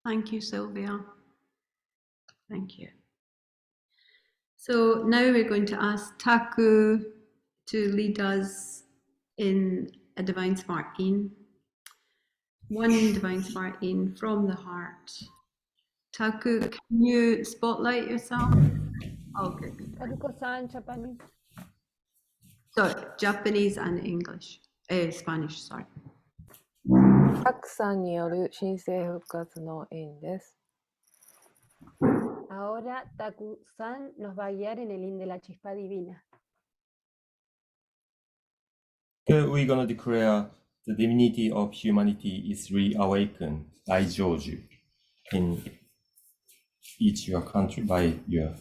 Thank you, Sylvia. Thank you. So now we're going to ask Taku to lead us in a Divine Spark In. One Divine Spark In from the heart. Taku, can you spotlight yourself? Oh, good. Taruko-san, Japanese. Sorry, Japanese and English. Spanish, sorry. タクさんによる新生復活の印です。Ahora Taku-san nos va a guiar en el in de la chispa divina. We're going to declare the divinity of humanity is reawakened, Daijoju, in each your country by your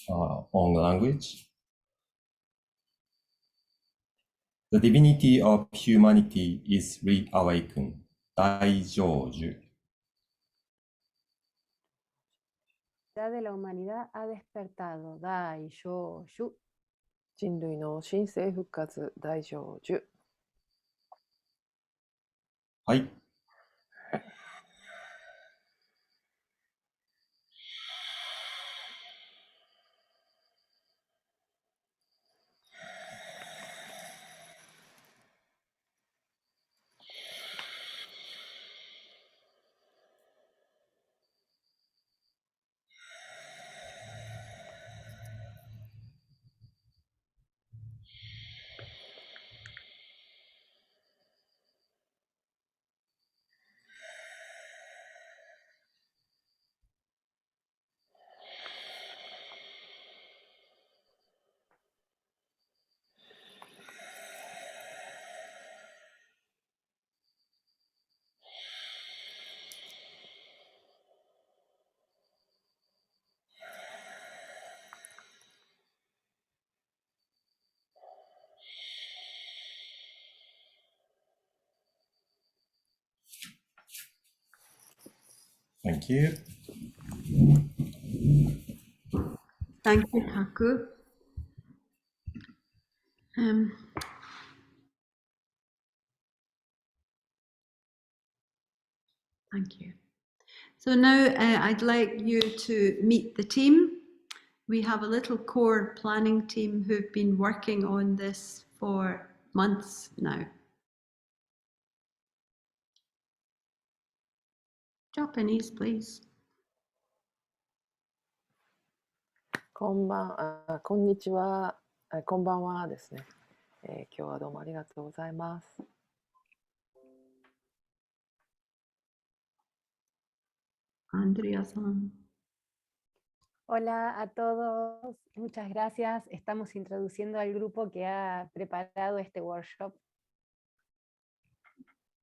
own language. The divinity of humanity is reawakened, Daijoju. La de la humanidad ha despertado. Dai, yo, yu. 人類の新生復活大成就。はい。Thank you. Thank you, Taku. Thank you. So now I'd like you to meet the team. We have a little core planning team who've been working on this for months now. Japanese, please. こんにちは、こんばんはですね。今日はどうもありがとうございます。Andrea-san. Hola a todos, muchas gracias. Estamos introduciendo al grupo que ha preparado este workshop.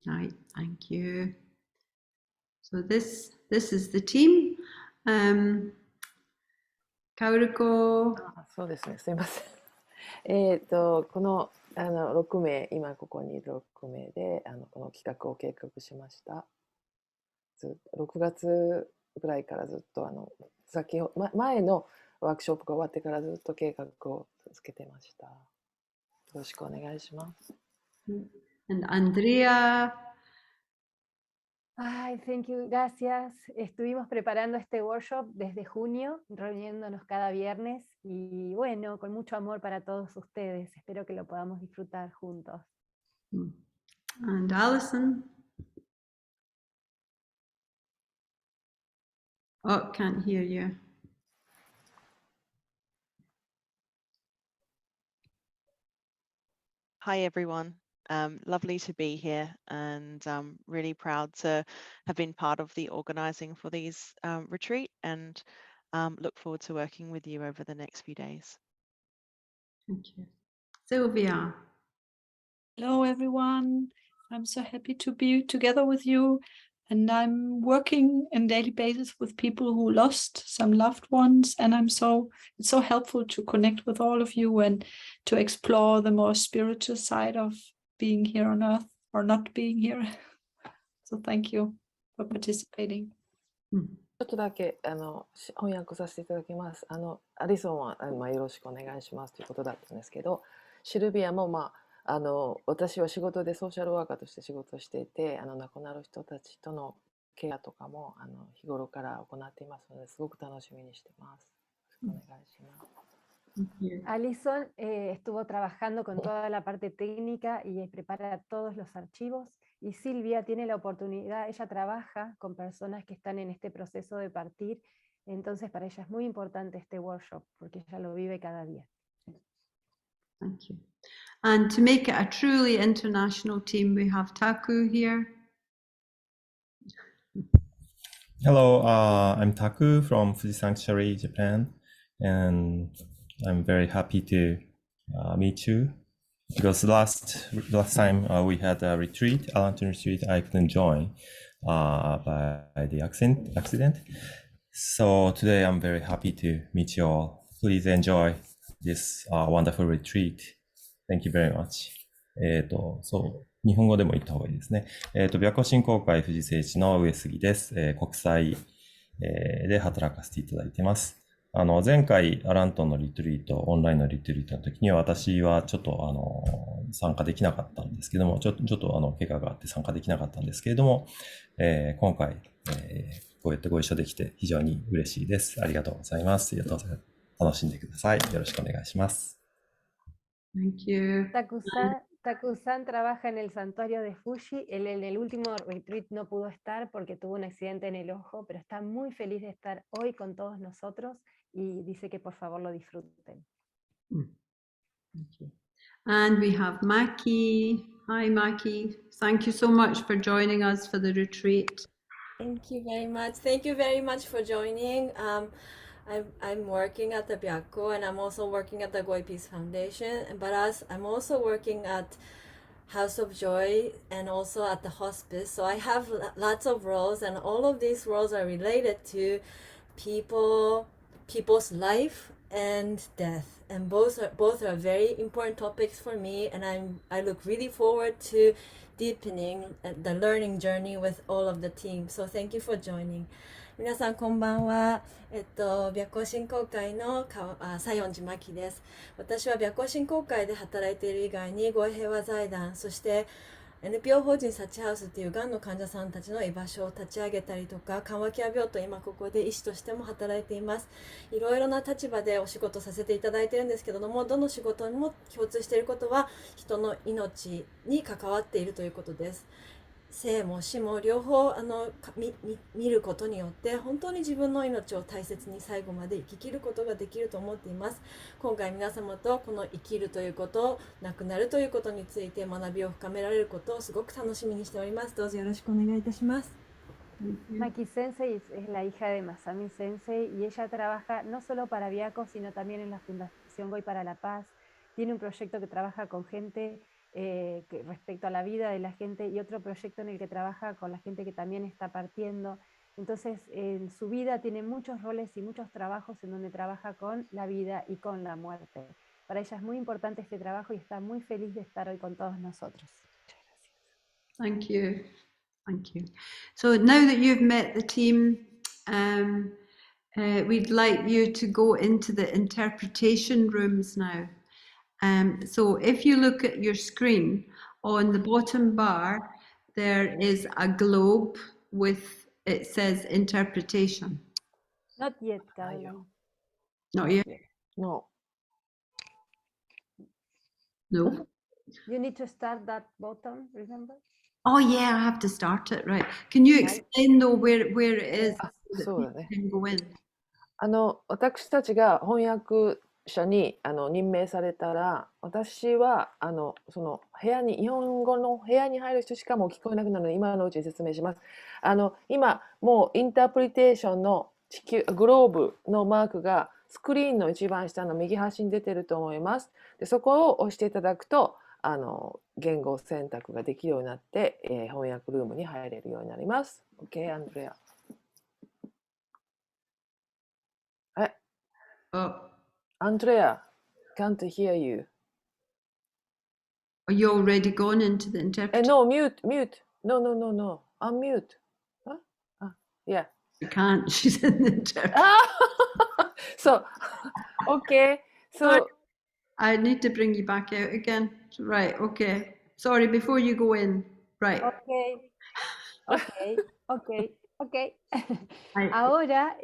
Right, thank you. So this is the team. Kaoruko. そうですね、すいません。この6名、今ここにいる6名でこの企画を計画しました。6月ぐらいからずっと前のワークショップが終わってからずっと計画を続けてました。よろしくお願いします。And Andrea. Ay, thank you, gracias. Estuvimos preparando este workshop desde junio, reuniéndonos cada viernes y bueno, con mucho amor para todos ustedes. Espero que lo podamos disfrutar juntos. And Alison. Oh, can't hear you. Hi everyone, lovely to be here and I'm really proud to have been part of the organizing for these retreat and look forward to working with you over the next few days. Thank you. Sylvia. Hello everyone, I'm so happy to be together with you, and I'm working on a daily basis with people who lost some loved ones, and it's so helpful to connect with all of you and to explore the more spiritual side of being here on earth or not being here. So thank you for participating. ちょっとだけ翻訳させていただきます。アリソンはよろしくお願いしますということだったんですけど、シルビアも私は仕事でソーシャルワーカーとして仕事をしていて、亡くなる人たちとのケアとかも日頃から行っていますので、すごく楽しみにしてます。よろしくお願いします。Thank you. Alison estuvo trabajando con toda la parte técnica y prepara todos los archivos. Y Silvia tiene la oportunidad, ella trabaja con personas que están en este proceso de partir, entonces para ella es muy importante este workshop porque ella lo vive cada día. Thank you. And to make it a truly international team, we have Taku here. Hello, I'm Taku from Fuji Sanctuary, Japan, and I'm very happy to meet you because last time we had a retreat, a lantern retreat, I couldn't join by the accident. So today I'm very happy to meet you all. Please enjoy this wonderful retreat. Thank you very much. そう、日本語でも言った方がいいですね。琵琶湖振興会富士聖地の上杉です。国際、で働かせていただいてます。前回アラントンのリトリート、オンラインのリトリートの時には私はちょっと参加できなかったんですけども、ちょっと怪我があって参加できなかったんですけれども、今回、こうやってご一緒できて非常に嬉しいです。ありがとうございます。楽しんでください。よろしくお願いします。Thank you. Taku-san trabaja en el santuario de Fuji. Él en el último retreat no pudo estar porque tuvo un accidente en el ojo, pero está muy feliz de estar hoy con todos nosotros y dice que por favor lo disfruten. Thank you. And we have Maki. Hi, Maki. Thank you so much for joining us for the retreat. Thank you very much. Thank you very much for joining. I'm working at the Byakko and I'm also working at the Goi Peace Foundation. But I'm also working at House of Joy and also at the hospice. So I have lots of roles, and all of these roles are related to people's life and death. And both are very important topics for me, and I look really forward to deepening the learning journey with all of the team. So thank you for joining. 皆さんこんばんは。白光振興会の西園寺真希です。私は白光振興会で働いている以外に、ご平和財団、そして NPO 法人サチハウスっていうがんの患者さんたちの居場所を立ち上げたりとか、緩和ケア病棟、今ここで医師としても働いています。いろいろな立場でお仕事させていただいているんですけれども、どの仕事にも共通していることは、人の命に関わっているということです。生も死も両方見ることによって本当に自分の命を大切に最後まで生き切ることができると思っています。今回皆様とこの生きるということ、亡くなるということについて学びを深められることをすごく楽しみにしております。どうぞよろしくお願いいたします。Maki Sensei es la hija de Masami Sensei y ella trabaja no solo para Byakko, sino también en la Fundación Goi para la Paz. Tiene un proyecto que trabaja con gente respecto a la vida de la gente y otro proyecto en el que trabaja con la gente que también está partiendo. Entonces, en su vida tiene muchos roles y muchos trabajos en donde trabaja con la vida y con la muerte. Para ella es muy importante este trabajo y está muy feliz de estar hoy con todos nosotros. Muchas gracias. Thank you. Thank you. So now that you've met the team, we'd like you to go into the interpretation rooms now. So if you look at your screen, on the bottom bar, there is a globe with, it says interpretation. Not yet, Caroline. Not yet? No. No. You need to start that button, remember? Oh yeah, I have to start it, right. Can you explain though where it is so that people can go in? 私たちが翻訳者に任命されたら、私はその部屋に、日本語の部屋に入る人しかもう聞こえなくなるので、今のうちに説明します。今もうインタープリテーションのグローブのマークがスクリーンの一番下の右端に出てると思います。でそこを押していただくと言語選択ができるようになって、翻訳ルームに入れるようになります。OK, アンドレア。はい。Andrea, can't hear you. Are you already gone into the interpretation? No, mute. No. Unmute. Huh? Yeah. You can't. She's in the interpretation. So, okay. So I need to bring you back out again. Right. Okay. Sorry. Before you go in. Right. Okay. Ok. Ahora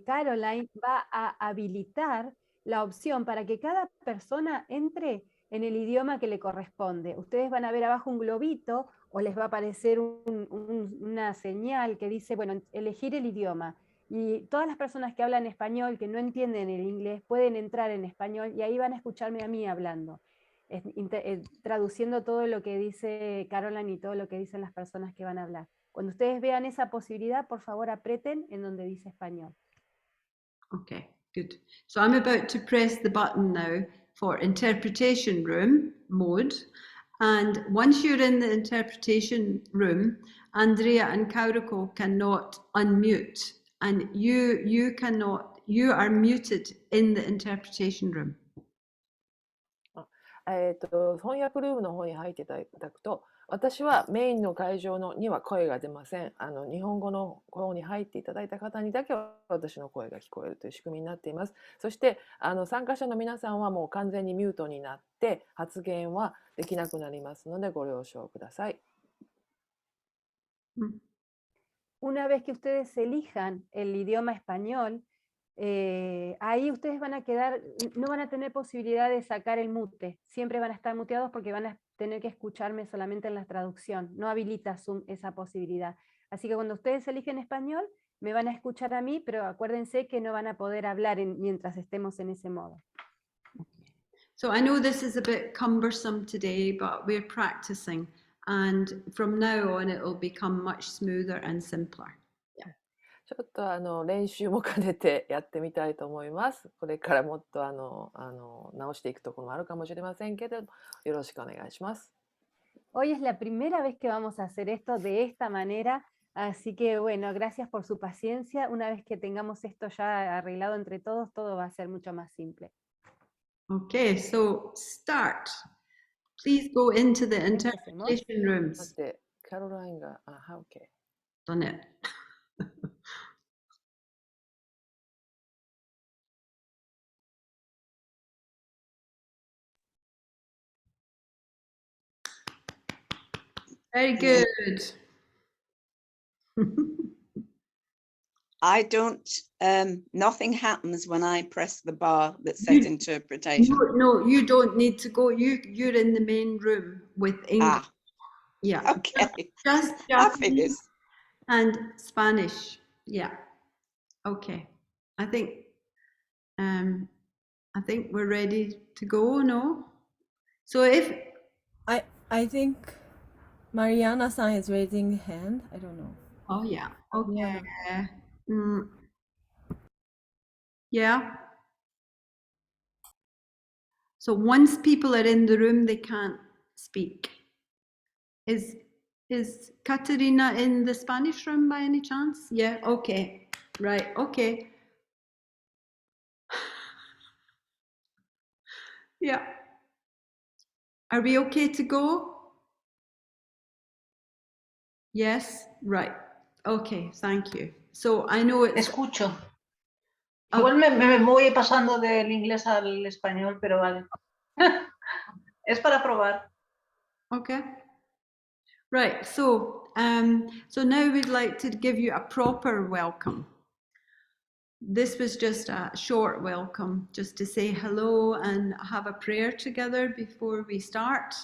Caroline va a habilitar la opción para que cada persona entre en el idioma que le corresponde. Ustedes van a ver abajo un globito o les va a aparecer una señal que dice, bueno, elegir el idioma. Y todas las personas que hablan español, que no entienden el inglés, pueden entrar en español y ahí van a escucharme a mí hablando, traduciendo todo lo que dice Caroline y todo lo que dicen las personas que van a hablar. Cuando ustedes vean esa posibilidad, por favor aprieten en donde dice español. Okay, good. So I'm about to press the button now for interpretation room mode. And once you're in the interpretation room, Andrea and Kauriko cannot unmute. And you are muted in the interpretation room. 翻訳ルームの方に入っていただくと、私はメインの会場には声が出ません。日本語の方に入っていただいた方にだけ私の声が聞こえるという仕組みになっています。そして参加者の皆さんはもう完全にミュートになって発言はできなくなりますのでご了承ください。Una vez que ustedes elijan el idioma español, ahí ustedes van a quedar, no van a tener posibilidad de sacar el mute, siempre van a estar muteados porque van a tener que escucharme solamente en la traducción, no habilita Zoom esa posibilidad. Así que cuando ustedes eligen español, me van a escuchar a mí, pero acuérdense que no van a poder hablar mientras estemos en ese modo. So I know this is a bit cumbersome today, but we're practicing. And from now on, it will become much smoother and simpler. ちょっと練習も兼ねてやってみたいと思います。これからもっと直していくところもあるかもしれませんけど、よろしくお願いします。Hoy es la primera vez que vamos a hacer esto de esta manera, así que bueno, gracias por su paciencia. Una vez que tengamos esto ya arreglado entre todos, todo va a ser mucho más simple. Okay, so start. Please go into the interpretation だっ rooms. て、キャロラインが、OK。Done it. Very good. I don't, nothing happens when I press the bar that says interpretation. No, you don't need to go. You're in the main room with English. Yeah. Okay. Just That Japanese figures. and Spanish. Yeah. Okay. I think we're ready to go. No. So if I think Mariana-san is raising hand. I don't know. oh yeah. Okay. Mariana. Yeah. So once people are in the room, they can't speak. Is Katerina in the Spanish room by any chance? Yeah, okay. Right, okay. Yeah. Are we okay to go? Yes, right. Okay, thank you. So I know it's... Escucho. Igual me voy pasando del inglés al español, pero vale. Es para probar. Okay. Right, so now we'd like to give you a proper welcome. This was just a short welcome, just to say hello and have a prayer together before we start.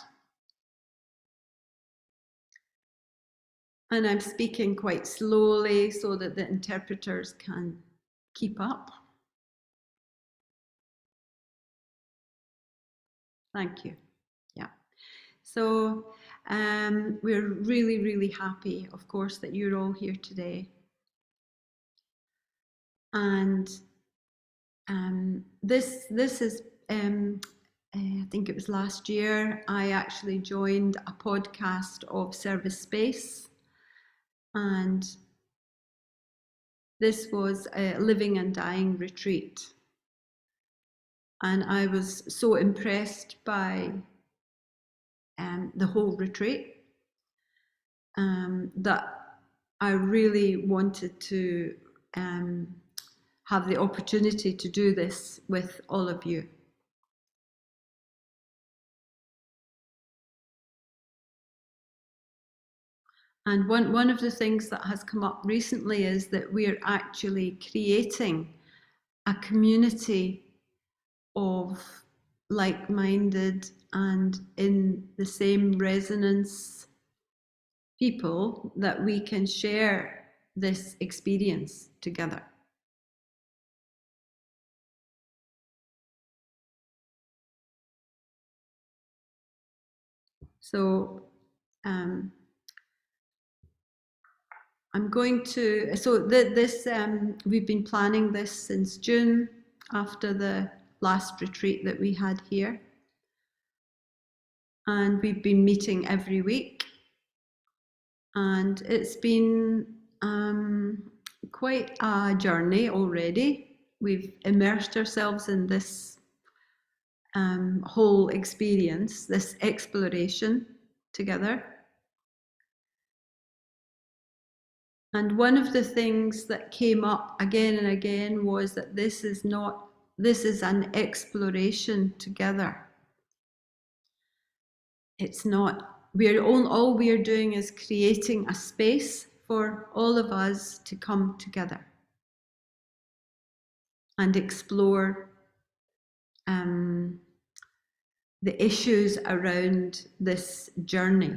And I'm speaking quite slowly so that the interpreters can keep up. Thank you. Yeah. So we're really, really happy, of course, that you're all here today. And this is, I think it was last year, I actually joined a podcast of Service Space. And this was a living and dying retreat. And I was so impressed by the whole retreat that I really wanted to have the opportunity to do this with all of you. And one of the things that has come up recently is that we're actually creating a community of like-minded and in the same resonance people that we can share this experience together. So I'm going to, so this, we've been planning this since June after the last retreat that we had here. And we've been meeting every week. And it's been quite a journey already. We've immersed ourselves in this whole experience, this exploration together. And one of the things that came up again and again was that this is an exploration together. It's not, all we're doing is creating a space for all of us to come together and explore the issues around this journey.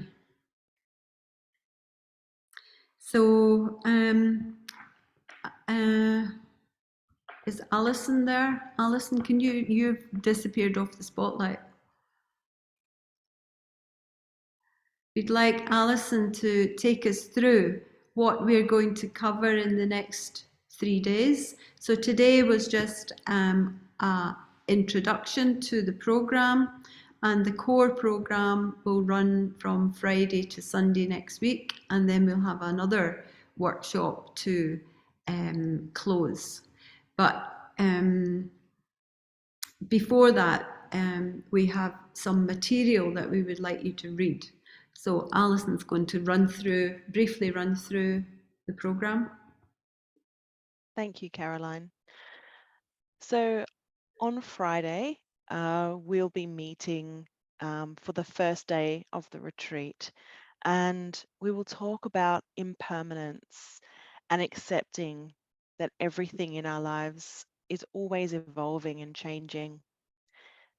So, is Alison there? Alison, can you've disappeared off the spotlight. We'd like Alison to take us through what we're going to cover in the next 3 days. So today was just an introduction to the programme, and the core programme will run from Friday to Sunday next week, and then we'll have another workshop to close. But before that, we have some material that we would like you to read. So Alison's going to briefly run through the programme. Thank you, Caroline. So on Friday, we'll be meeting for the first day of the retreat, and we will talk about impermanence and accepting that everything in our lives is always evolving and changing.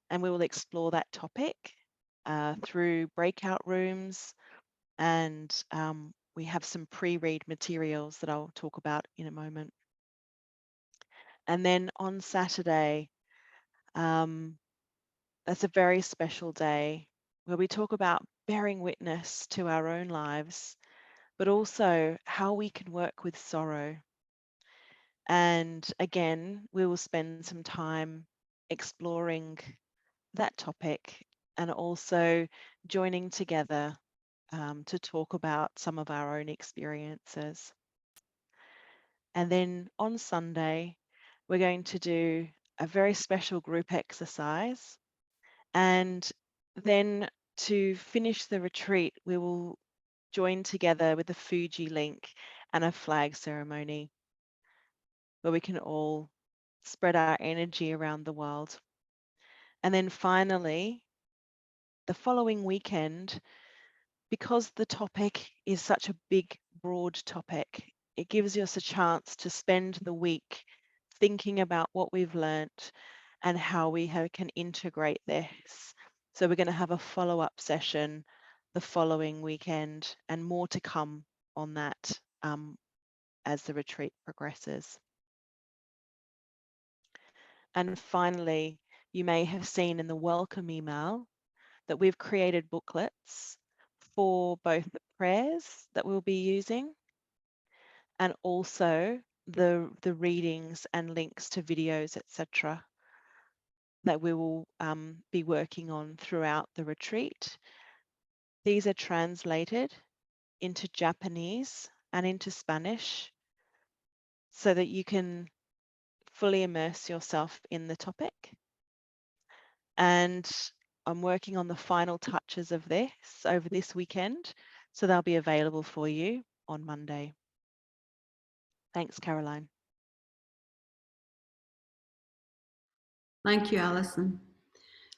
And we will explore that topic through breakout rooms, and we have some pre-read materials that I'll talk about in a moment. And then on Saturday, that's a very special day where we talk about bearing witness to our own lives, but also how we can work with sorrow. And again, we will spend some time exploring that topic and also joining together to talk about some of our own experiences. And then on Sunday, we're going to do a very special group exercise. And then to finish the retreat, we will join together with a Fuji link and a flag ceremony where we can all spread our energy around the world. And then finally, the following weekend, because the topic is such a big, broad topic, it gives us a chance to spend the week thinking about what we've learnt and how we can integrate this. So we're going to have a follow-up session the following weekend, and more to come on that as the retreat progresses. And finally, you may have seen in the welcome email that we've created booklets for both the prayers that we'll be using and also the readings and links to videos, etc., that we will be working on throughout the retreat. These are translated into Japanese and into Spanish so that you can fully immerse yourself in the topic. And I'm working on the final touches of this over this weekend, so they'll be available for you on Monday. Thanks, Caroline. Thank you, Alison.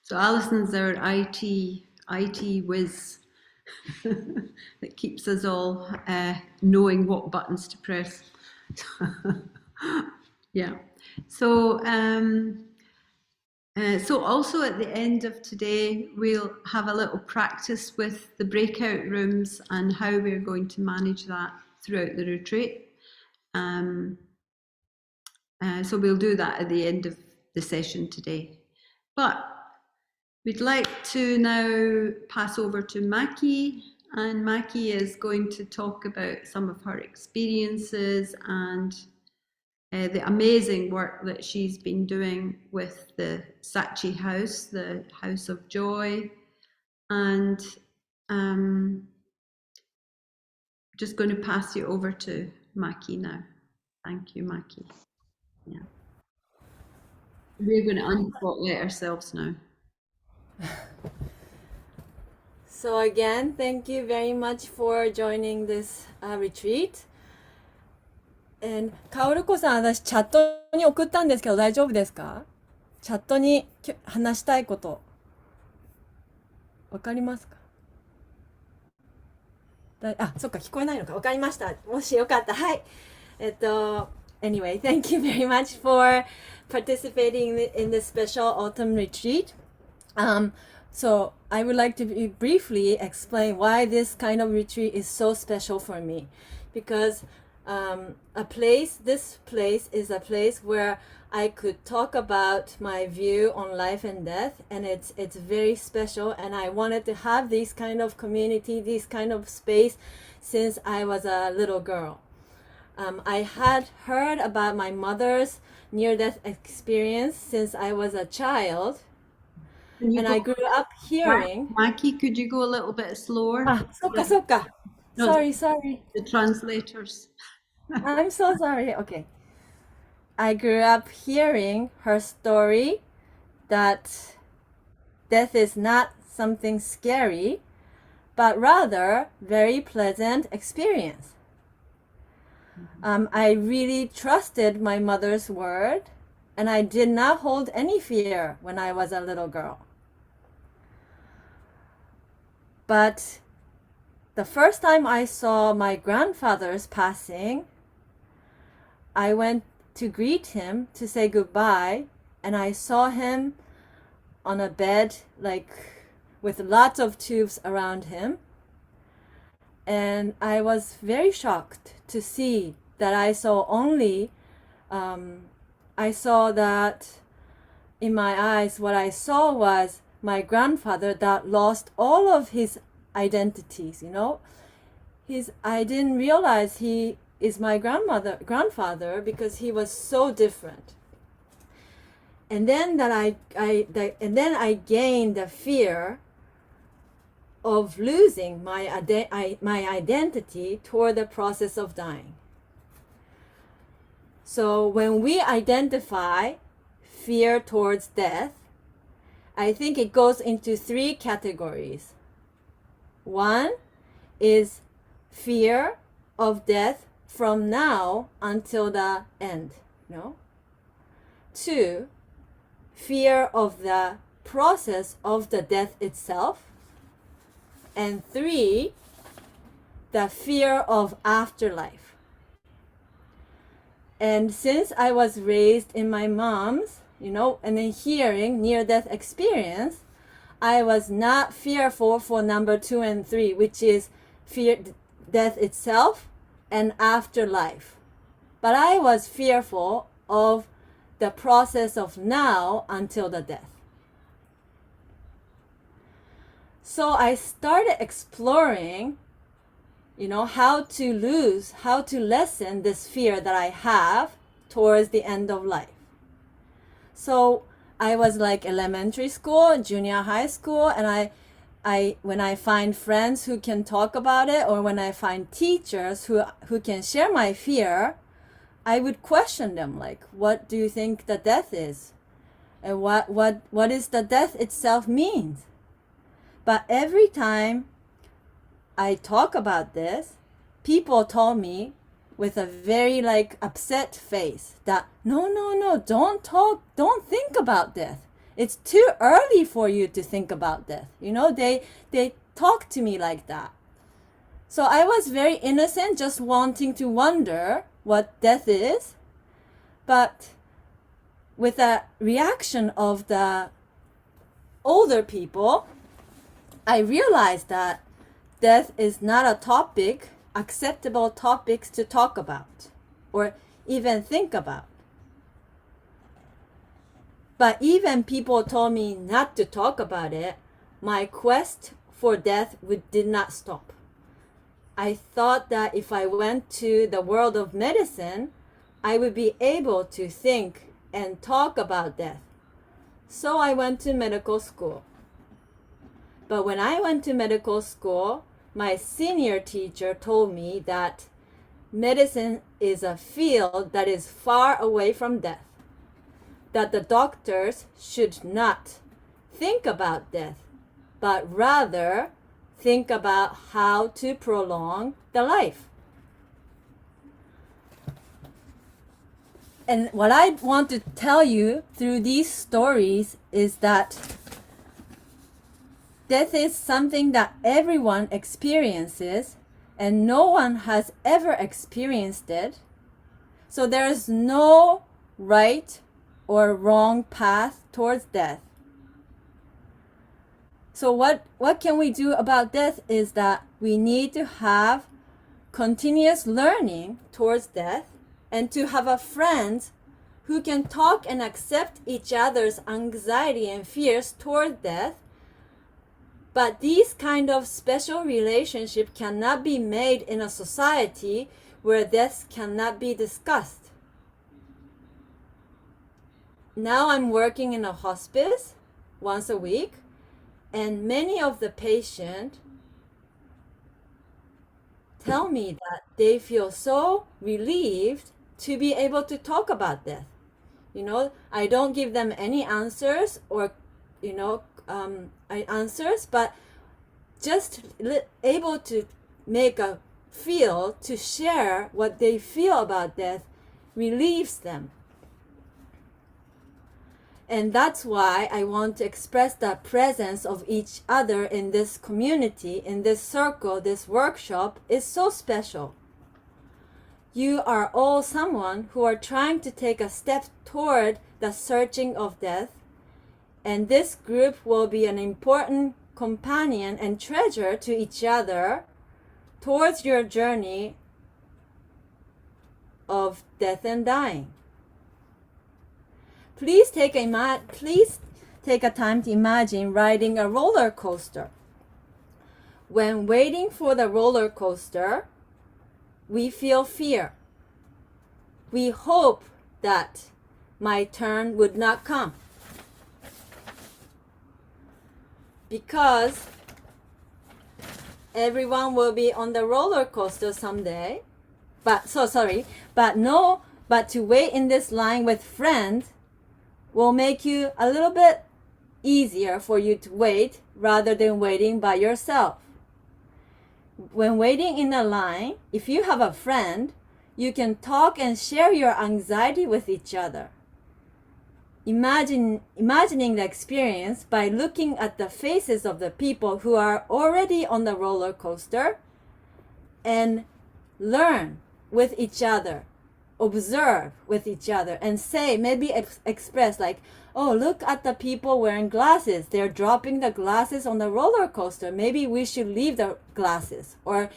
So Alison's our IT whiz. that keeps us all knowing what buttons to press. Yeah. So, so also at the end of today, we'll have a little practice with the breakout rooms and how we're going to manage that throughout the retreat. So we'll do that at the end of the session today. But we'd like to now pass over to Maki, and Maki is going to talk about some of her experiences and the amazing work that she's been doing with the Sachi House, the House of Joy, and just going to pass you over to Maki now. Thank you, Maki. Yeah. We're going to unspotlight ourselves now. So again, thank you very much for joining this retreat. And カオルコさん、私チャットに送ったんですけど大丈夫ですか？チャットに話したいことわかりますか？あ、そっか、聞こえないのか。わかりました。もしよかった。はい。Anyway, thank you very much for participating in this special autumn retreat. So I would like to briefly explain why this kind of retreat is so special for me. Because this place is a place where I could talk about my view on life and death, and it's very special, and I wanted to have this kind of community, this kind of space since I was a little girl. I had heard about my mother's near-death experience since I was a child, and I grew up hearing... Maki, could you go a little bit slower? So ka. No, Sorry. The translators. I'm so sorry. Okay. I grew up hearing her story that death is not something scary, but rather very pleasant experience. I really trusted my mother's word, and I did not hold any fear when I was a little girl. But the first time I saw my grandfather's passing, I went to greet him to say goodbye, and I saw him on a bed, like with lots of tubes around him. And I was very shocked to see that I saw that in my eyes, what I saw was my grandfather that lost all of his identities, you know. I didn't realize he is my grandfather because he was so different. And then I gained the fear of losing my identity toward the process of dying. So when we identify fear towards death, I think it goes into 3 categories. One is fear of death from now until the end. No? 2, fear of the process of the death itself. And 3, the fear of afterlife. And since I was raised in my mom's, you know, and then hearing near-death experience, I was not fearful for number 2 and 3, which is fear death itself and afterlife. But I was fearful of the process of now until the death. So I started exploring, you know, how to lessen this fear that I have towards the end of life. So I was like elementary school, junior high school, and when I find friends who can talk about it, or when I find teachers who can share my fear, I would question them, like, what do you think the death is? And what is the death itself means? But every time I talk about this, people told me with a very like upset face that no, don't think about death. It's too early for you to think about death. You know, they talk to me like that. So I was very innocent, just wanting to wonder what death is. But with the reaction of the older people, I realized that death is not a topic, acceptable topics to talk about or even think about. But even people told me not to talk about it, my quest for death did not stop. I thought that if I went to the world of medicine, I would be able to think and talk about death. So I went to medical school. But when I went to medical school, my senior teacher told me that medicine is a field that is far away from death, that the doctors should not think about death, but rather think about how to prolong the life. And what I want to tell you through these stories is that death is something that everyone experiences, and no one has ever experienced it. So there is no right or wrong path towards death. So what can we do about death is that we need to have continuous learning towards death and to have a friend who can talk and accept each other's anxiety and fears toward death. But these kind of special relationship cannot be made in a society where death cannot be discussed. Now I'm working in a hospice once a week, and many of the patients tell me that they feel so relieved to be able to talk about death. I don't give them any answers or, answers, but just able to make a feel, to share what they feel about death relieves them. And that's why I want to express the presence of each other in this community, in this circle, this workshop is so special. You are all someone who are trying to take a step toward the searching of death, and this group will be an important companion and treasure to each other towards your journey of death and dying. Please take a time to imagine riding a roller coaster. When waiting for the roller coaster, we feel fear. We hope that my turn would not come, because everyone will be on the roller coaster someday. But to wait in this line with friends will make you a little bit easier for you to wait rather than waiting by yourself. When waiting in a line, if you have a friend, you can talk and share your anxiety with each other. Imagining the experience by looking at the faces of the people who are already on the roller coaster and learn with each other, observe with each other, and say, maybe express like, oh, look at the people wearing glasses. They're dropping the glasses on the roller coaster. Maybe we should leave the glasses. Or,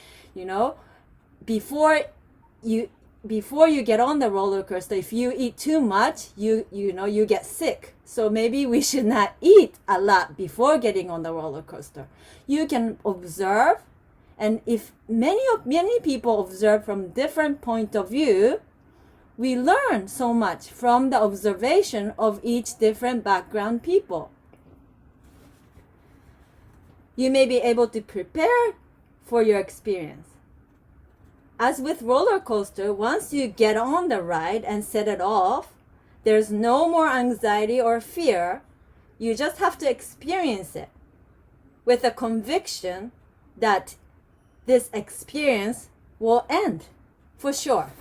before you get on the roller coaster, if you eat too much, you get sick. So maybe we should not eat a lot before getting on the roller coaster. You can observe, and if many people observe from different point of view, we learn so much from the observation of each different background people. You may be able to prepare for your experience. As with roller coaster, once you get on the ride and set it off, there's no more anxiety or fear. You just have to experience it with a conviction that this experience will end for sure.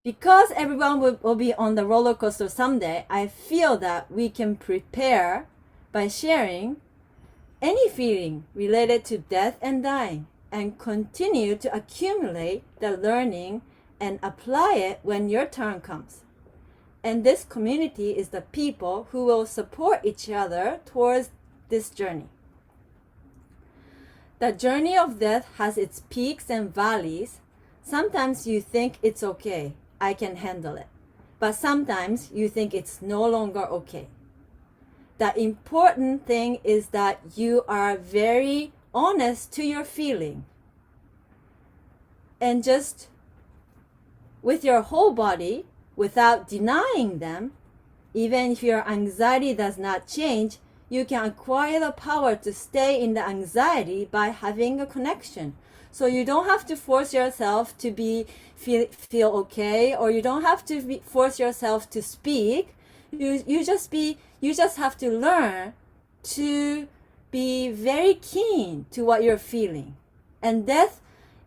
Because everyone will be on the roller coaster someday, I feel that we can prepare by sharing any feeling related to death and dying, and continue to accumulate the learning and apply it when your turn comes. And this community is the people who will support each other towards this journey. The journey of death has its peaks and valleys. Sometimes you think it's okay, I can handle it. But sometimes you think it's no longer okay. The important thing is that you are very honest to your feeling. And just with your whole body, without denying them, even if your anxiety does not change, you can acquire the power to stay in the anxiety by having a connection. So you don't have to force yourself to feel okay, or you don't have to force yourself to speak. You just have to learn to be very keen to what you're feeling. And death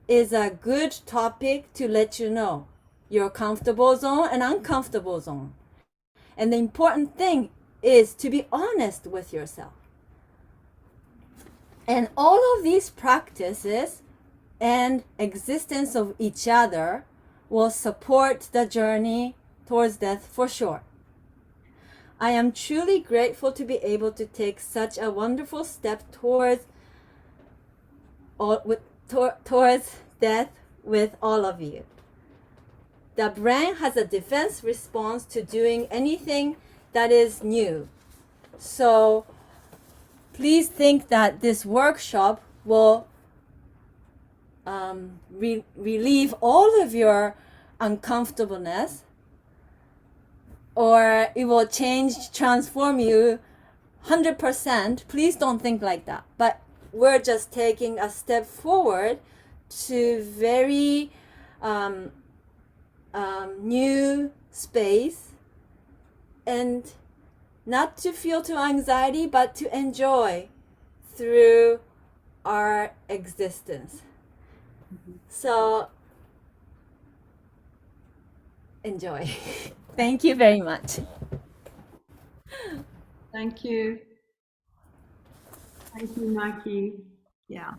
is a good topic to let you know your comfortable zone and uncomfortable zone. And the important thing is to be honest with yourself. And all of these practices and existence of each other will support the journey towards death for sure. I am truly grateful to be able to take such a wonderful step towards death with all of you. The brain has a defense response to doing anything that is new. So please think that this workshop will relieve all of your uncomfortableness, or it will transform you 100%. Please don't think like that. But we're just taking a step forward to very new space, and not to feel too anxiety, but to enjoy through our existence. So enjoy. Thank you very much. Thank you. Thank you, Maki. Yeah.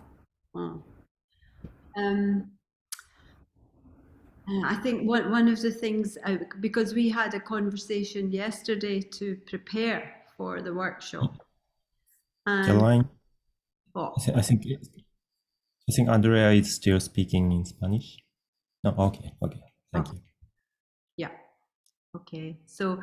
Wow. I think one of the things, because we had a conversation yesterday to prepare for the workshop. Caroline, What? I think Andrea is still speaking in Spanish. No, okay, thank you. Yeah. Okay. So,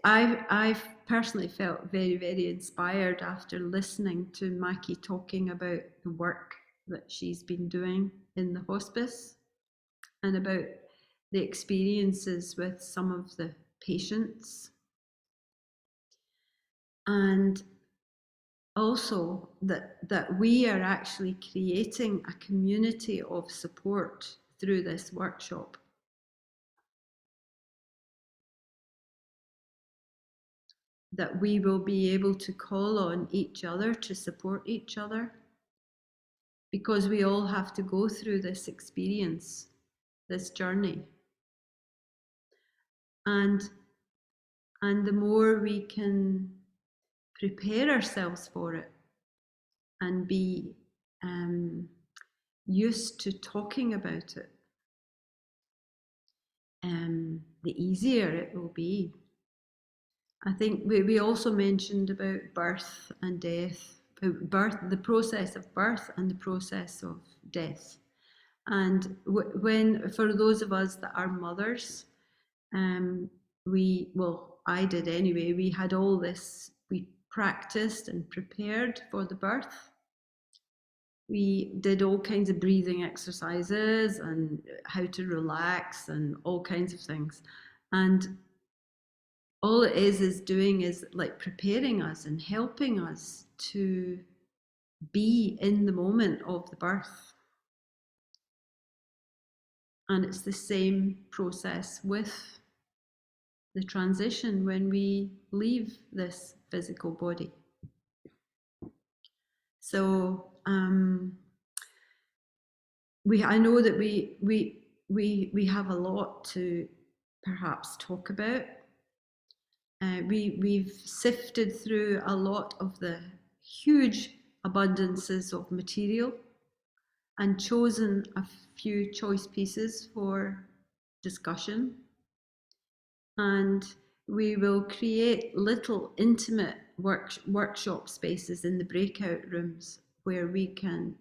I've personally felt very, very inspired after listening to Maki talking about the work that she's been doing in the hospice and about the experiences with some of the patients. And also that we are actually creating a community of support through this workshop. That we will be able to call on each other to support each other, because we all have to go through this experience, this journey. And the more we can prepare ourselves for it and be used to talking about it, the easier it will be. I think we also mentioned about birth and death, the process of birth and the process of death. And when, for those of us that are mothers, I did anyway, we had all this, we practiced and prepared for the birth. We did all kinds of breathing exercises and how to relax and all kinds of things. And all it is doing is like preparing us and helping us to be in the moment of the birth. And it's the same process with the transition when we leave this physical body. So I know that we have a lot to perhaps talk about. We've sifted through a lot of the huge abundances of material and chosen a few choice pieces for discussion. And we will create little intimate workshop spaces in the breakout rooms where we can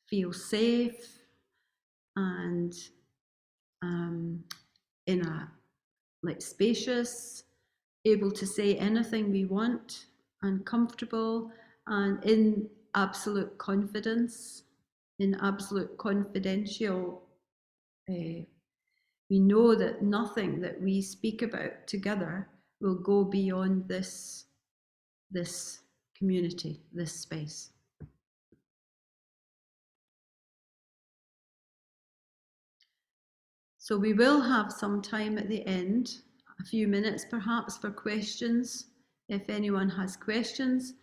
feel safe and in a spacious, able to say anything we want and comfortable and in absolute confidence, in absolute confidential. We know that nothing that we speak about together will go beyond this community, this space. So we will have some time at the end, a few minutes perhaps, for questions, if anyone has questions.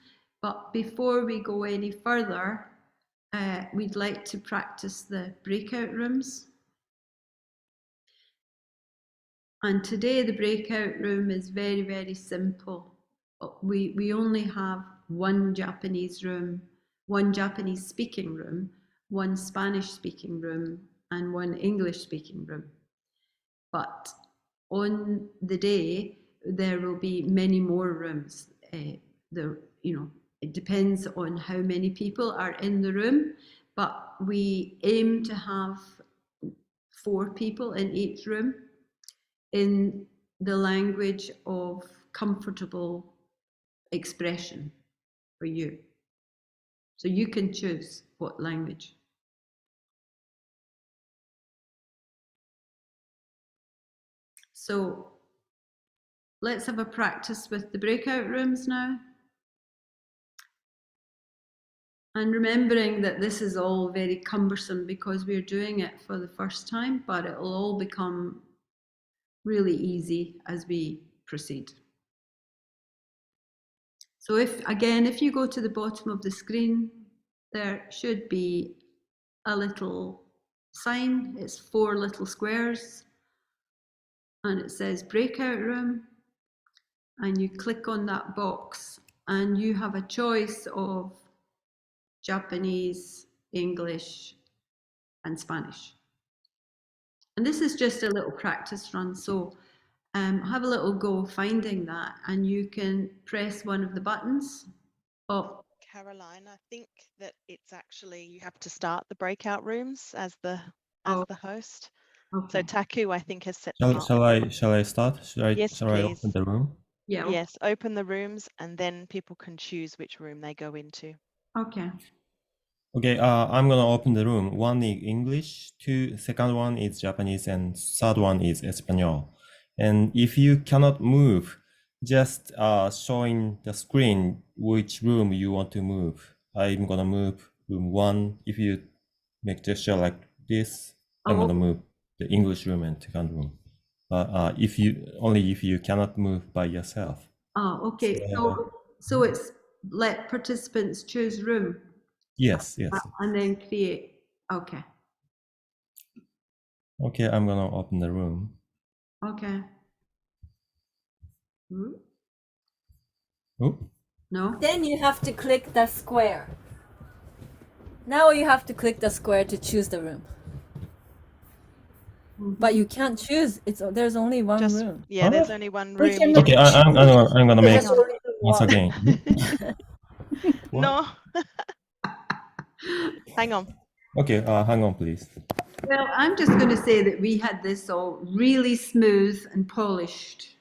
But before we go any further, we'd like to practice the breakout rooms. And today the breakout room is very, very simple. We only have one Japanese room, one Japanese speaking room, one Spanish speaking room, and one English speaking room. But on the day, there will be many more rooms. It depends on how many people are in the room, but we aim to have 4 people in each room in the language of comfortable expression for you. So you can choose what language. So let's have a practice with the breakout rooms now. And remembering that this is all very cumbersome because we're doing it for the first time, but it will all become really easy as we proceed. So if you go to the bottom of the screen, there should be a little sign. It's 4 little squares and it says breakout room, and you click on that box and you have a choice of Japanese, English and Spanish. And this is just a little practice run, so have a little go finding that, and you can press one of the buttons. Oh, Caroline, I think that it's actually, you have to start the breakout rooms as the host. okay. So Taku, I think, has set them up. Shall I start? Yes, shall I please. open the room? Yeah. Yes, open the rooms and then people can choose which room they go into. Okay. Okay, I'm gonna open the room. 1 is English, second one is Japanese, and third one is Espanol. And if you cannot move, just showing the screen which room you want to move. I'm gonna move room 1. If you make gesture like this, I'm gonna move the English room and second room. If you cannot move by yourself. Oh, okay. So it's let participants choose room. Yes. And then create. Okay. Okay, I'm gonna open the room. Okay. Oh. No. Then you have to click the square. Now you have to click the square to choose the room. But you can't choose. There's only one room. Yeah, there's only one room. Okay, I'm gonna make once again. No. Hang on. Okay, hang on, please. Well, I'm just going to say that we had this all really smooth and polished.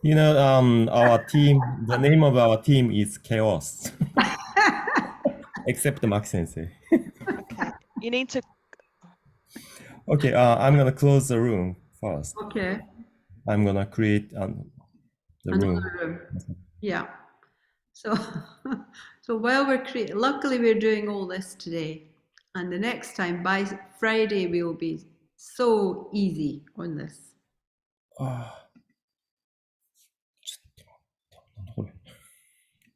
You know, our team, the name of our team is Chaos. Except Maki Sensei. Okay, you need to. Okay, I'm gonna close the room first. Okay. I'm gonna create the room. Yeah. So, while we're luckily we're doing all this today, and the next time by Friday we will be so easy on this.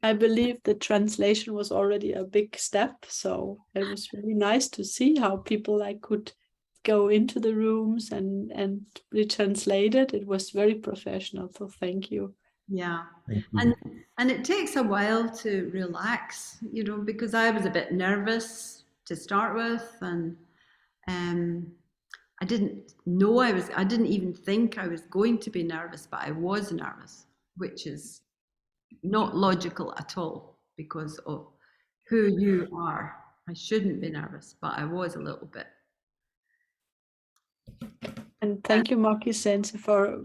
I believe the translation was already a big step, so it was really nice to see how people could go into the rooms and be translated. It was very professional, so thank you. Yeah. Thank you. And it takes a while to relax, you know, because I was a bit nervous to start with, and I didn't know I didn't even think I was going to be nervous, but I was nervous, which is not logical at all because of who you are. I shouldn't be nervous, but I was a little bit. And thank you, Maki Sensei, for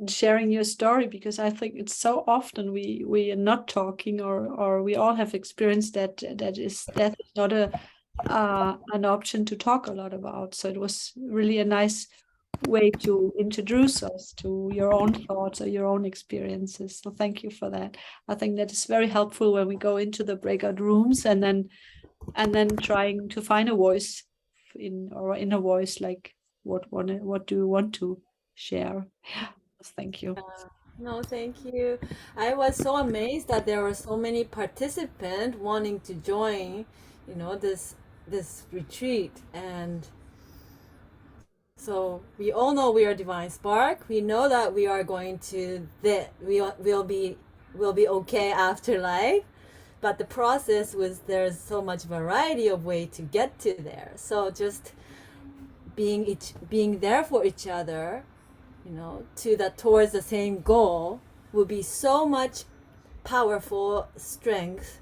sharing your story, because I think it's so often we are not talking, or we all have experienced that death is not an option to talk a lot about. So it was really a nice way to introduce us to your own thoughts or your own experiences. So thank you for that. I think that is very helpful when we go into the breakout rooms and then trying to find a voice in a voice, like what do you want to share. Thank you. No, thank you. I was so amazed that there were so many participants wanting to join, you know, this retreat. And so we all know we are Divine Spark. We know that we are going to we'll be okay after life. But the process was, there's so much variety of way to get to there. So just being there for each other, you know, towards the same goal will be so much powerful strength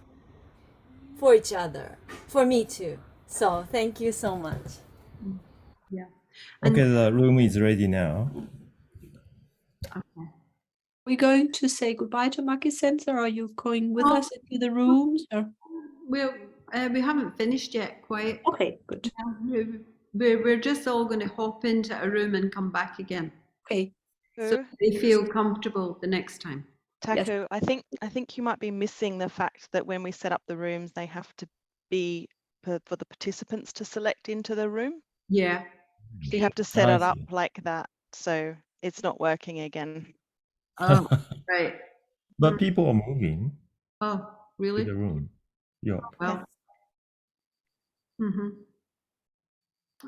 for each other, for me too. So thank you so much. Yeah. Okay, the room is ready now. Okay. We're going to say goodbye to Maki Sensei, or are you going with us into the rooms? Or? Well, we haven't finished yet quite. Okay, good. We're just all going to hop into a room and come back again. Okay. So they feel comfortable the next time. Taku, yes. I think you might be missing the fact that when we set up the rooms, they have to be for the participants to select into the room. Yeah. So you have to set it up like that, so it's not working again. Oh, right. But people are moving. Oh, really? In the room. Yeah. Well.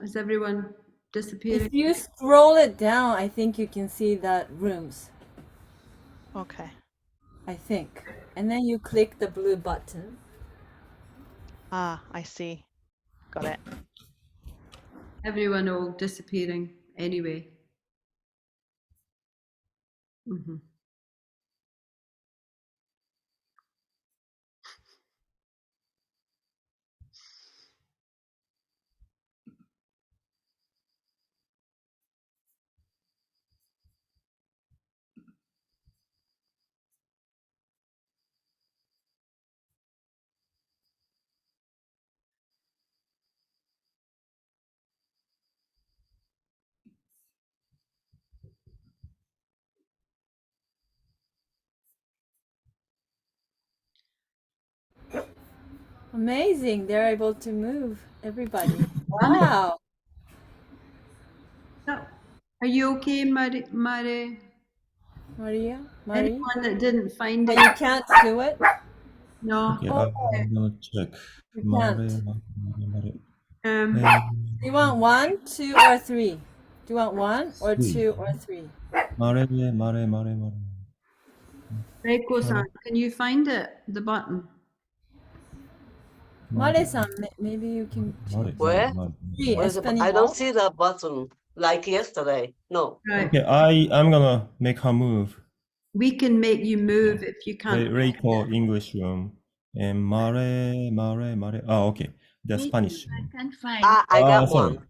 Is everyone disappearing? If you scroll it down, I think you can see that rooms. Okay. I think. And then you click the blue button. Ah, I see. Got it. Everyone all disappearing anyway. Amazing. They're able to move everybody. Wow. Are you okay, Maria? Maria? Anyone that didn't find it? You can't do it? No. Okay, I'm gonna check. You can't. Mare. Do you want 1, 2, or 3? Do you want 1 or 2 or 3? Mare. Reiko-san, can you find it? The button. Mare-san, maybe you can. Where? I don't see the button like yesterday. No. Right. Okay, I'm gonna make her move. We can make you move if you can't. Reiko English room. And Mare. Oh, okay. The Spanish. I can't find. I got sorry. one.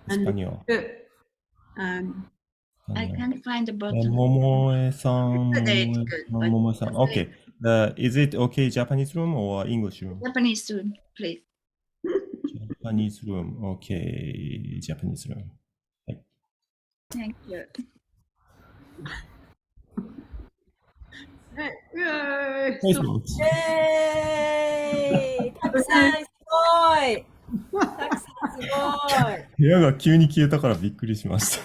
Espanol. I can't find the button. Momoe-san. Okay. Is it okay Japanese room or English room? Japanese room, please. Japanese room. Okay. Japanese room. Thank you. Yay! Yay! たくさんすごい! たくさんすごい! 部屋が急に消えたからびっくりしました。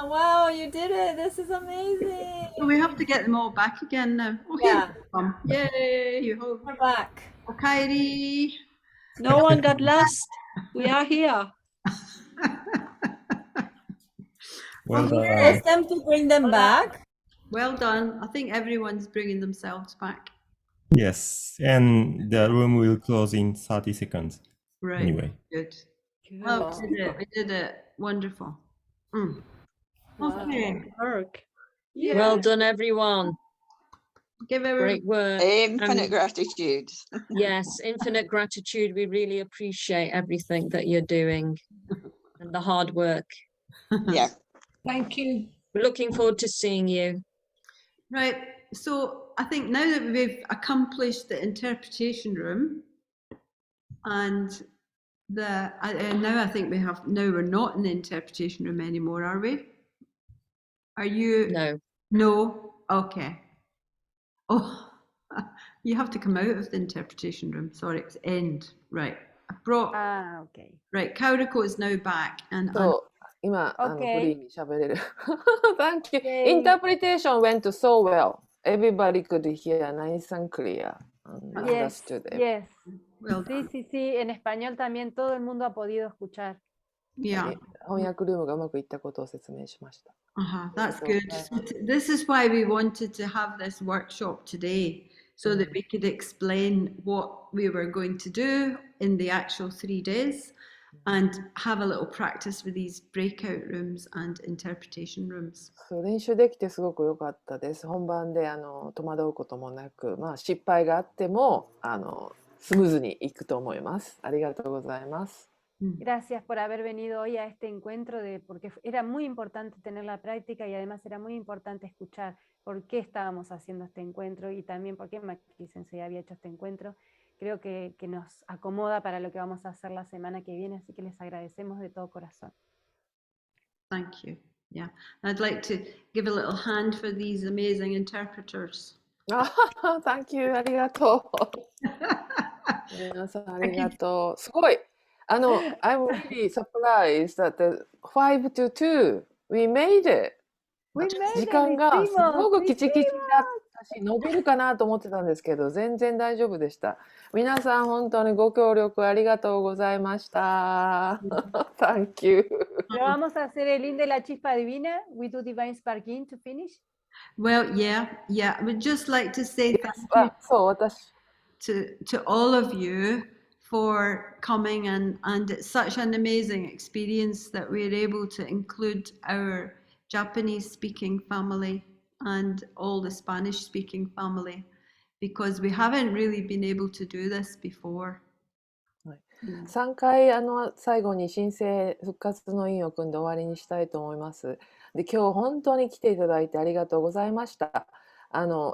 Wow, you did it. This is amazing. We have to get them all back again now. Oh, yeah. Yay! You hope. We're back. Okaeri. No one got lost. We are here. Well Can we done. ask them to bring them back? Well done. I think everyone's bringing themselves back. Yes, and the room will close in 30 seconds. Right. Anyway. Good. Good. Oh, we did it. We did it. Wonderful. Mm. Okay. Work. Well done, everyone. Give everyone Great work. Infinite And gratitude. yes, infinite gratitude. We really appreciate everything that you're doing and the hard work. Yeah. Thank you. We're looking forward to seeing you. Right. So I think now that we've accomplished the interpretation room and now I think now we're not in the interpretation room anymore, are we? Are you? No. No? Okay. Oh, you have to come out of the interpretation room. Sorry, it's end. Right. I brought. Okay. Right. Kauriko is now back and. そう、今、フ Okay. リーに喋れる。Thank you. Yay. Interpretation went so well. Everybody could hear nice and clear. And Yes, understood it. yes. Well Sí, done. sí, sí. En español también todo el mundo ha podido escuchar. Yeah. 翻訳ルームがうまくいったことを説明しました。 That's good. So this is why we wanted to have this workshop today, so that we could explain what we were going to do in the actual 3 days and have a little practice with these breakout rooms and interpretation rooms. そう、練習できてすごく良かったです。本番で戸惑うこともなく、まあ、失敗があってもスムーズにいくと思います。ありがとうございます。Gracias por haber venido hoy a este encuentro, porque era muy importante tener la práctica y además era muy importante escuchar por qué estábamos haciendo este encuentro y también por qué Maki Sensei había hecho este encuentro. Creo que nos acomoda para lo que vamos a hacer la semana que viene, así que les agradecemos de todo corazón. Thank you. Yeah, I'd like to give a little hand for these amazing interpreters. Thank you. ありがとう。皆さんありがとう。すごい。I'm really surprised that the 5 to 2, we made it. 時間がすごくキチキチだったし、伸びるかなと思ってたんですけど、全然大丈夫でした。皆さん本当にご協力ありがとうございました。Thank you. ¿Pero vamos a hacer el in de la chispa divina? We do divine spark in to finish? Well, yeah. I would just like to say thank you そう、私。to all of you for coming, and it's such an amazing experience that we're able to include our Japanese speaking family and all the Spanish speaking family, because we haven't really been able to do this before. 3回最後に申請復活の印を組んで終わりにしたいと思います。で、今日本当に来ていただいてありがとうございました。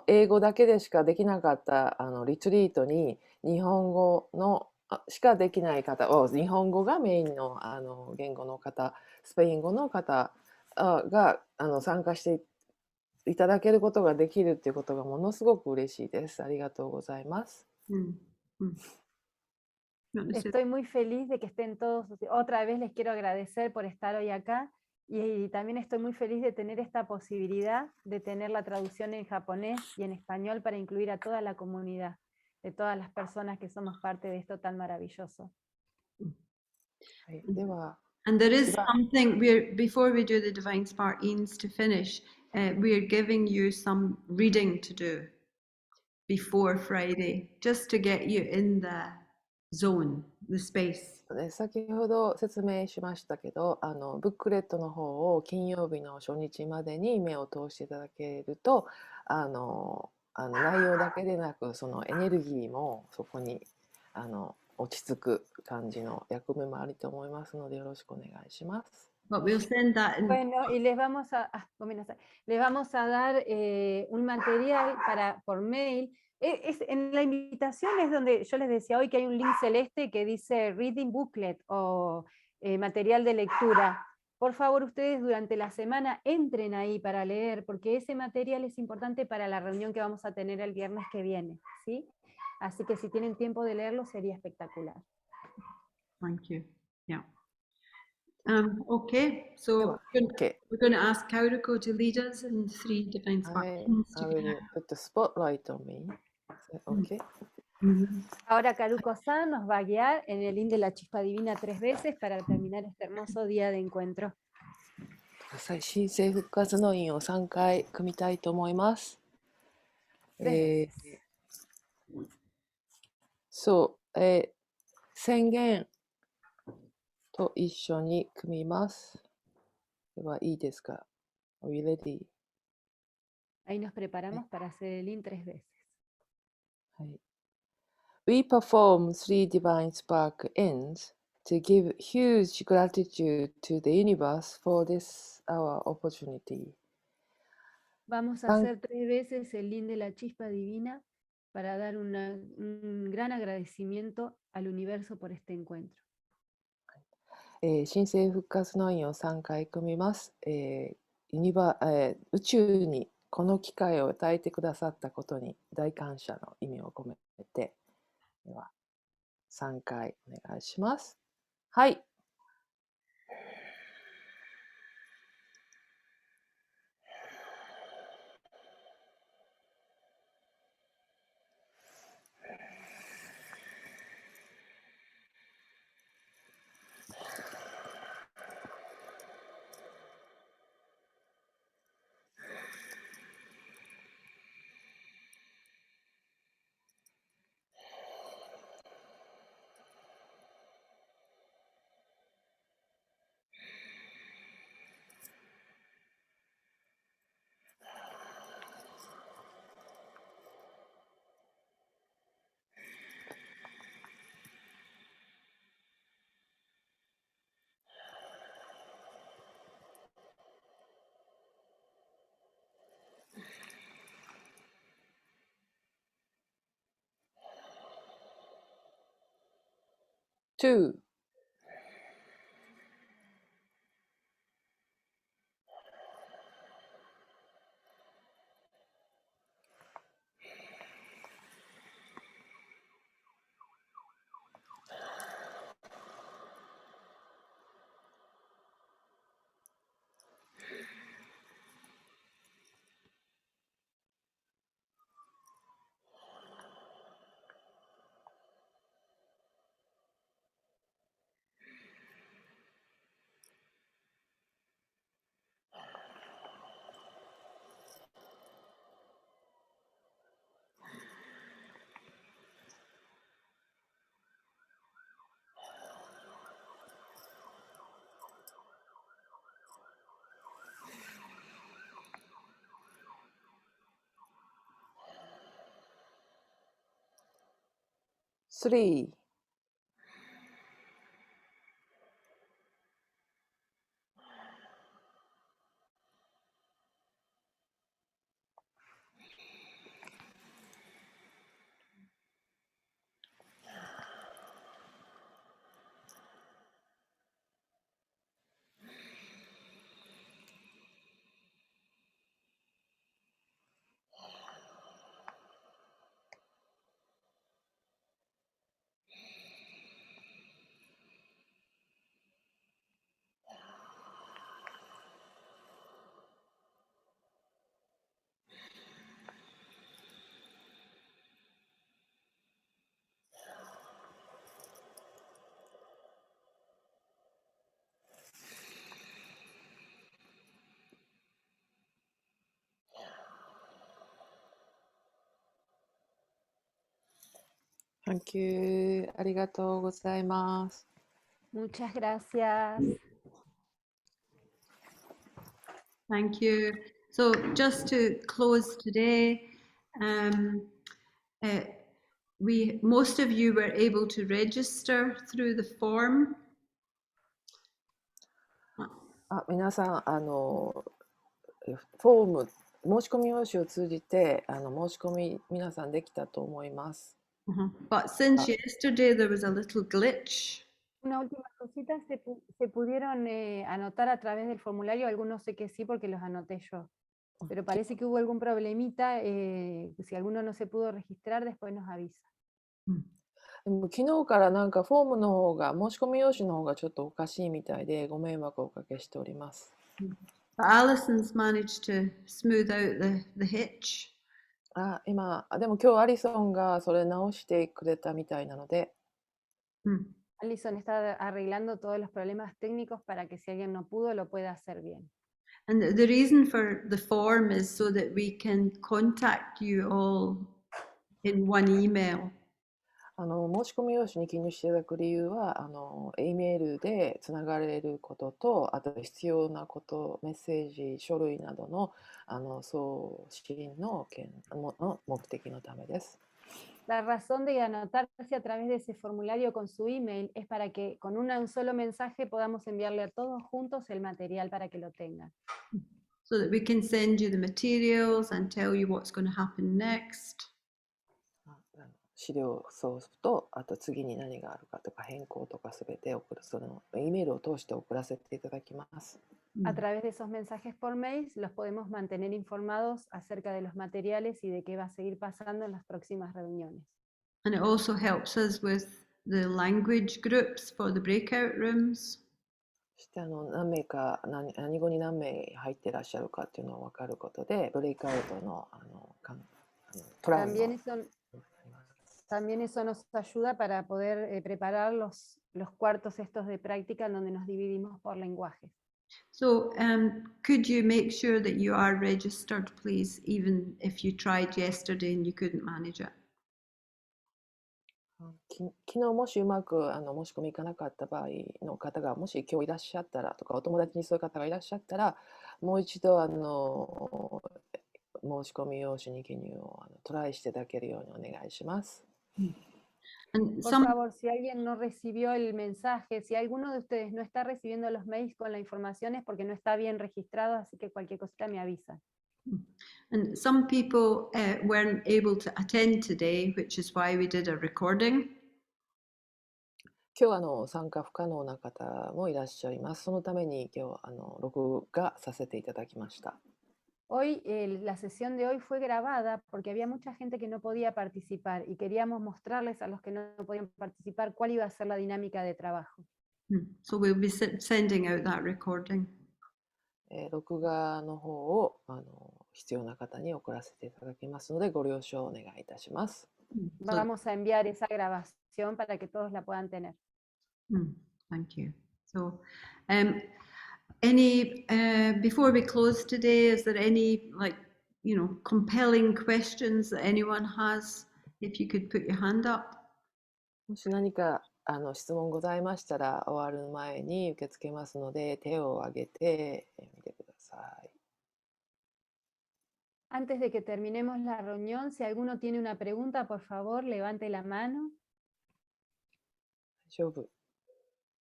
英語だけでしかできなかったリトリートに日本語のしかできない方、日本語がメインの言語の方、スペイン語の方が参加していただけることができるっていうことがものすごく嬉しいです。ありがとうございます。Estoy muy feliz de que estén todos. Otra vez les quiero agradecer por estar hoy acá y también estoy muy feliz de tener esta posibilidad de tener la traducción en japonés y en español para incluir a toda la comunidad, de todas las personas que somos parte de esto tan maravilloso. And there is something, before we do the Divine Spark-ins to finish, we're giving you some reading to do before Friday, just to get you in the zone, the space. 先ほど説明しましたけど、ブックレットの方を金曜日の初日までに目を通していただけると、内容だけでなく、そのエネルギーもそこに落ち着く感じの役目もあると思いますので、よろしくお願いします。But we'll send that in. Bueno, y les vamos a dar un material por mail. En la invitación es donde yo les decía hoy que hay un link celeste que dice Reading Booklet o material de lectura. Por favor, ustedes durante la semana entren ahí para leer, porque ese material es importante para la reunión que vamos a tener el viernes que viene, ¿sí? Así que si tienen tiempo de leerlo sería espectacular. Thank you. Yeah. Okay, so we're going to ask Kauriko to lead us in 3 Divine Spark-ins. I will put the spotlight on me. Okay. Ahora Karuko-san nos va a guiar en el link de la chispa divina 3 veces para terminar este hermoso día de encuentro. 新生復活の印を3回組みたいと思います。そう、宣言と一緒に組みます。ではいいですか？ Are we ready? Ahí nos preparamos para hacer el link 3 veces. はい。We perform 3 divine spark ends to give huge gratitude to the universe for this our opportunity. Vamos a hacer 3 veces el link de la chispa divina para dar un gran agradecimiento al universo por este encuentro. 新生復活の印を3回組みます。宇宙にこの機会を与えてくださったことに大感謝の意味を込めて、では3回お願いします。はい。2 3 Thank you. ありがとうございます。Muchas gracias. Thank you. So just to close today, most of you were able to register through the form. 皆さん、フォーム、申し込み用紙を通じて、申し込み皆さんできたと思います。But since yesterday there was a little glitch. Una última cosita, se pudieron anotar a través del formulario, algunos sé que sí porque los anoté yo, pero parece que hubo algún problemita, si alguno no se pudo registrar después nos avisa. でも昨日からなんかフォームの方が、申し込み用紙の方がちょっとおかしいみたいで、ご迷惑をおかけしております。But Alison's managed to smooth out the hitch. でも今日アリソンがそれ直してくれたみたいなので、Alison está arreglando todos los problemas técnicos para que si alguien no pudo lo pueda hacer bien. And the reason for the form is so that we can contact you all in one email. 申し込み用紙に記入していただく理由は、E メールでつながれることと、あと必要なこと、メッセージ、書類などの送信の目的のためです。La razón de anotarse a través de ese formulario con su email es para que con un solo mensaje podamos enviarle a todos juntos el material para que lo tengan. So that we can send you the materials and tell you what's going to happen next. 資料送付と、あと次に何があるかとか変更とかすべて送る、その E メールを通して送らせていただきます。A través de esos mensajes por mail los podemos mantener informados acerca de los materiales y de qué va a seguir pasando en las próximas reuniones. And it also helps us with the language groups for the breakout rooms. そして何名か何語に何名入ってらっしゃるかっていうのを分かることで、ブレイクアウトのプランの También eso nos ayuda para poder preparar los cuartos estos de práctica en donde nos dividimos por lenguajes. So could you make sure that you are registered, please, even if you tried yesterday and you couldn't manage it? 昨日もしうまく申し込みいかなかった場合の方がもし今日いらっしゃったらとか、お友達にそういう方がいらっしゃったら、もう一度申し込み用紙に記入をトライしていただけるようにお願いします。Por favor, si alguien no recibió el mensaje, si alguno de ustedes no está recibiendo los mails con la información es porque no está bien registrado, así que cualquier cosita me avisa. And some people weren't able to attend today, which is why we did a recording. 今日参加不可能な方もいらっしゃいます。そのために今日録画させていただきました。Hoy, la sesión de hoy fue grabada porque había mucha gente que no podía participar y queríamos mostrarles a los que no podían participar cuál iba a ser la dinámica de trabajo. So we'll be sending out that recording. 録画の方を必要な方に送らせていただきますので、ご了承お願いいたします。Vamos a enviar esa grabación para que todos la puedan tener. Thank you. So, before we close today, is there any compelling questions that anyone has? If you could put your hand up. もし何か質問ございましたら、終わる前に受け付けますので、手を挙げてみてください。Antes de que terminemos la reunión, si alguno tiene una pregunta, por favor, levante la mano. 大丈夫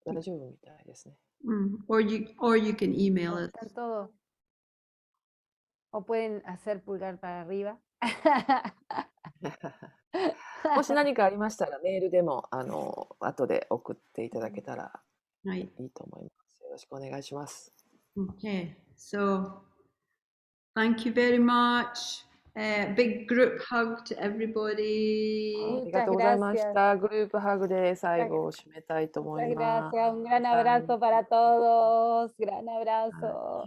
みたいですね。Or you can email us. Todo. O pueden hacer pulgar para arriba. もし何かありましたらメールでも後で送っていただけたらいいと思います。よろしくお願いします。Okay, so thank you very much. Big group hug to everybody. ありがとうございました。グループハグで最後を締めたいと思います。 Gracias, un gran abrazo para todos. Gran abrazo.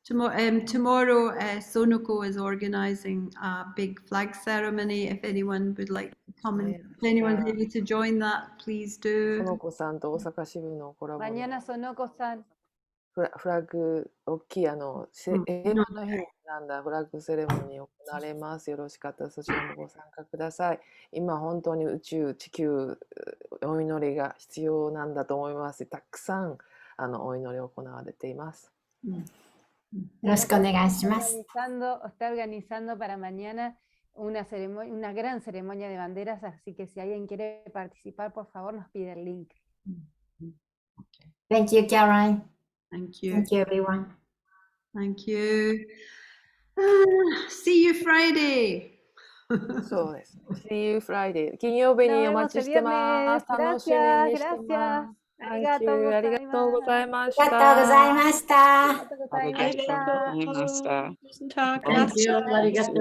Tomorrow, Sonoko is organizing a big flag ceremony. If anyone would like to come and if anyone's able to join that, please do. 園子さんと大阪支部のコラボの Mañana Sonoko-san. フラッグ、大きい平和の日になんだフラッグセレモニー行われます。よろしかったらそちらもご参加ください。今本当に宇宙、地球、お祈りが必要なんだと思います。たくさんお祈りを行われています。よろしくお願いします。Está organizando para mañana una gran ceremonia de banderas, así que si alguien quiere participar, por favor, nos pide el link. Thank you, Caroline. Thank you. Thank you, everyone. Thank you. See you Friday. そうです。See you Friday. 金曜日にお待ちしてます。楽しみにしてます。ありがとうございました。ありがとうございました。ありがとうございました。Thank you. ありがとう。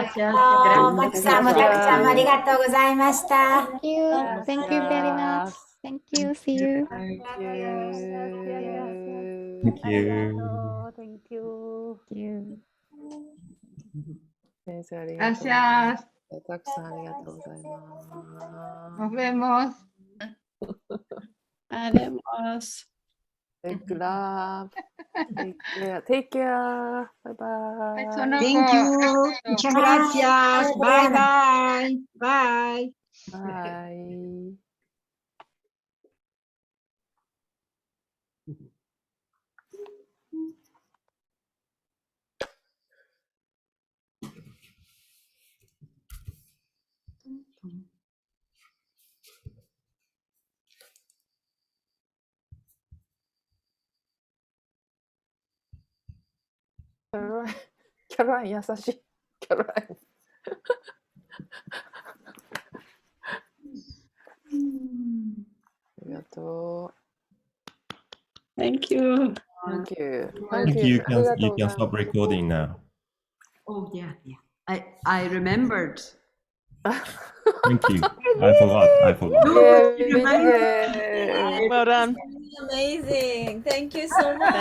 Gracias. たくさんもたくさんもありがとうございました。Thank you. Thank you very much. Thank you. See you. Thank Thank you. Thank you. Thank you. 先生ありがとうございます。たくさんありがとうございます。Nos vemos. Además. Take love. Take care. Bye bye. Thank you. Muchas gracias. Bye bye. Bye. Bye. Caroline 優しい。Caroline。ありがとう。Thank you. Thank you. Thank you. You can stop recording now. Oh yeah. I remembered. Thank you. I forgot. No, Yay. Well done. Amazing. Thank you so much.